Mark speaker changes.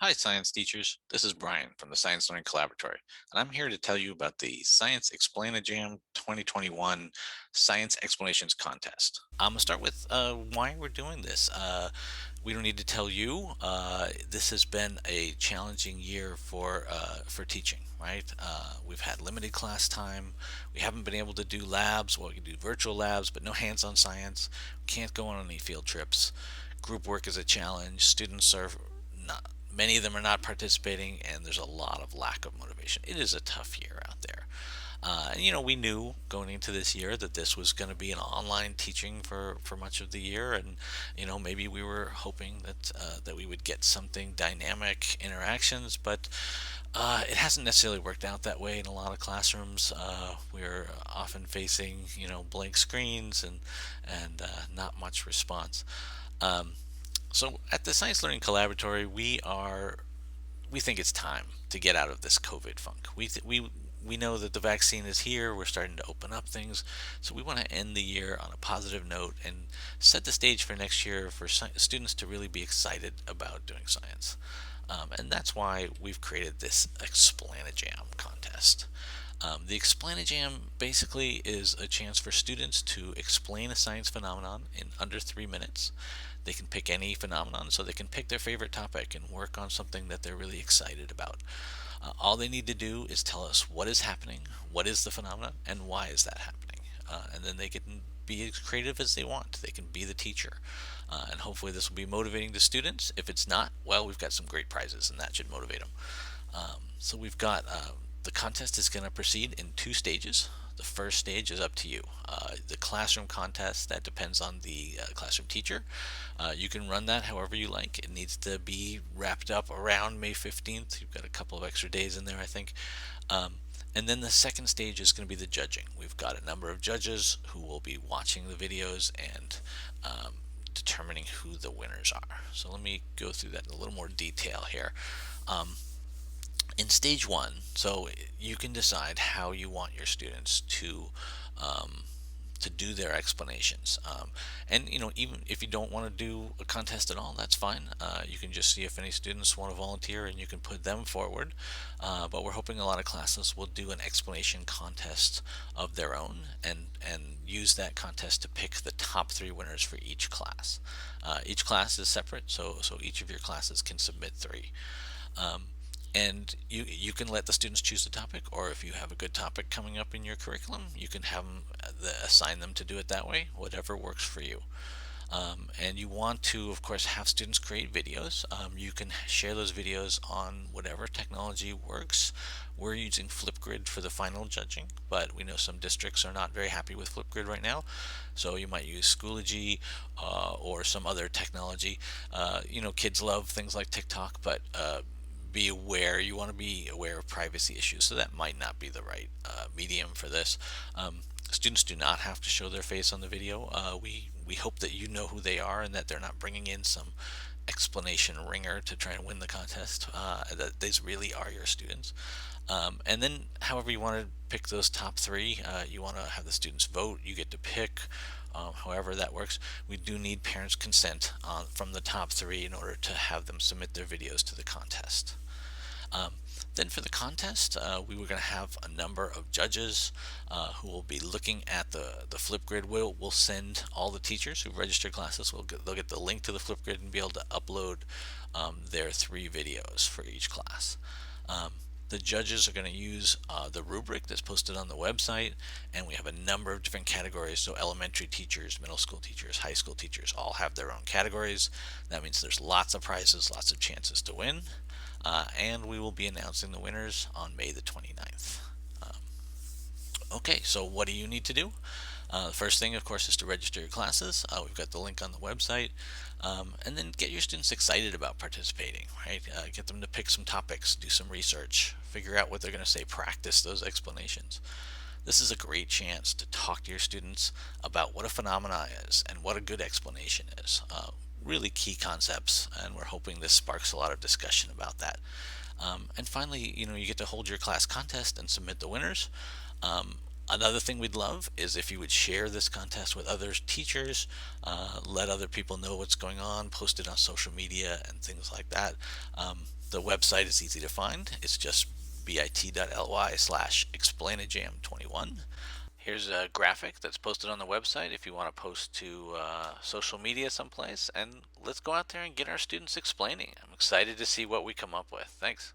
Speaker 1: Hi, science teachers. This is Brian from the Science Learning Collaboratory, and I'm here to tell you about the Science ExplanaJam 2021 Science Explanations Contest. I'm going to start with why we're doing this. We don't need to tell you. This has been a challenging year for teaching, right? We've had limited class time. We haven't been able to do labs. Well, we can do virtual labs, but no hands-on science. We can't go on any field trips. Group work is a challenge. Students are not many of them are not participating, and there's a lot of lack of motivation. It is a tough year out there. And we knew going into this year that this was going to be an online teaching for much of the year, and maybe we were hoping that we would get something dynamic interactions, but it hasn't necessarily worked out that way in a lot of classrooms. We're often facing blank screens and not much response. Um, so at the Science Learning Collaboratory, we think it's time to get out of this COVID funk. We know that the vaccine is here. We're starting to open up things, so we want to end the year on a positive note and set the stage for next year for students to really be excited about doing science. And that's why we've created this ExplanaJam contest. The ExplanaJam basically is a chance for students to explain a science phenomenon in under 3 minutes. They can pick any phenomenon, so they can pick their favorite topic and work on something that they're really excited about. All they need to do is tell us what is happening, what is the phenomenon, and why is that happening. And then they can be as creative as they want. They can be the teacher. And hopefully this will be motivating to students. If it's not, well, we've got some great prizes, and that should motivate them. So we've got the contest is going to proceed in two stages. The first stage is up to you. The classroom contest, that depends on the classroom teacher. You can run that however you like. It needs to be wrapped up around May 15th. You've got a couple of extra days in there, I think. Um, and then the second stage is going to be the judging. We've got a number of judges who will be watching the videos and determining who the winners are. So let me go through that in a little more detail here. Um, in stage one, so you can decide how you want your students um, to do their explanations. And even if you don't want to do a contest at all, that's fine. You can just see if any students want to volunteer, and you can put them forward. But we're hoping a lot of classes will do an explanation contest of their own, and use that contest to pick the top three winners for each class. Each class is separate, so each of your classes can submit three. Um, and you can let the students choose the topic, or if you have a good topic coming up in your curriculum, you can have them assign them to do it that way, whatever works for you. And you want to, of course, have students create videos. You can share those videos on whatever technology works. We're using Flipgrid for the final judging, but we know some districts are not very happy with Flipgrid right now, so you might use Schoology or some other technology. Kids love things like TikTok, but be aware. You want to be aware of privacy issues, so that might not be the right medium for this. Students do not have to show their face on the video. We hope that you know who they are and that they're not bringing in some explanation ringer to try and win the contest. That these really are your students. And then, however you want to pick those top three, you want to have the students vote. You get to pick. However that works, we do need parents' consent from the top three in order to have them submit their videos to the contest. Um, then for the contest, we were going to have a number of judges who will be looking at the Flipgrid. We'll send all the teachers who've registered classes. They'll get the link to the Flipgrid and be able to upload their three videos for each class. Um, the judges are going to use the rubric that's posted on the website, and we have a number of different categories. So elementary teachers, middle school teachers, high school teachers all have their own categories. That means there's lots of prizes, lots of chances to win. And we will be announcing the winners on May the 29th. Okay, so what do you need to do? The first thing, of course, is to register your classes. We've got the link on the website. And then get your students excited about participating, right? Get them to pick some topics, do some research, figure out what they're going to say, practice those explanations. This is a great chance to talk to your students about what a phenomena is and what a good explanation is. Really key concepts, and we're hoping this sparks a lot of discussion about that. And finally, you get to hold your class contest and submit the winners. Another thing we'd love is if you would share this contest with other teachers, let other people know what's going on, post it on social media and things like that. The website is easy to find. It's just bit.ly/explainajam21. Here's a graphic that's posted on the website if you want to post to social media someplace. And let's go out there and get our students explaining. I'm excited to see what we come up with. Thanks.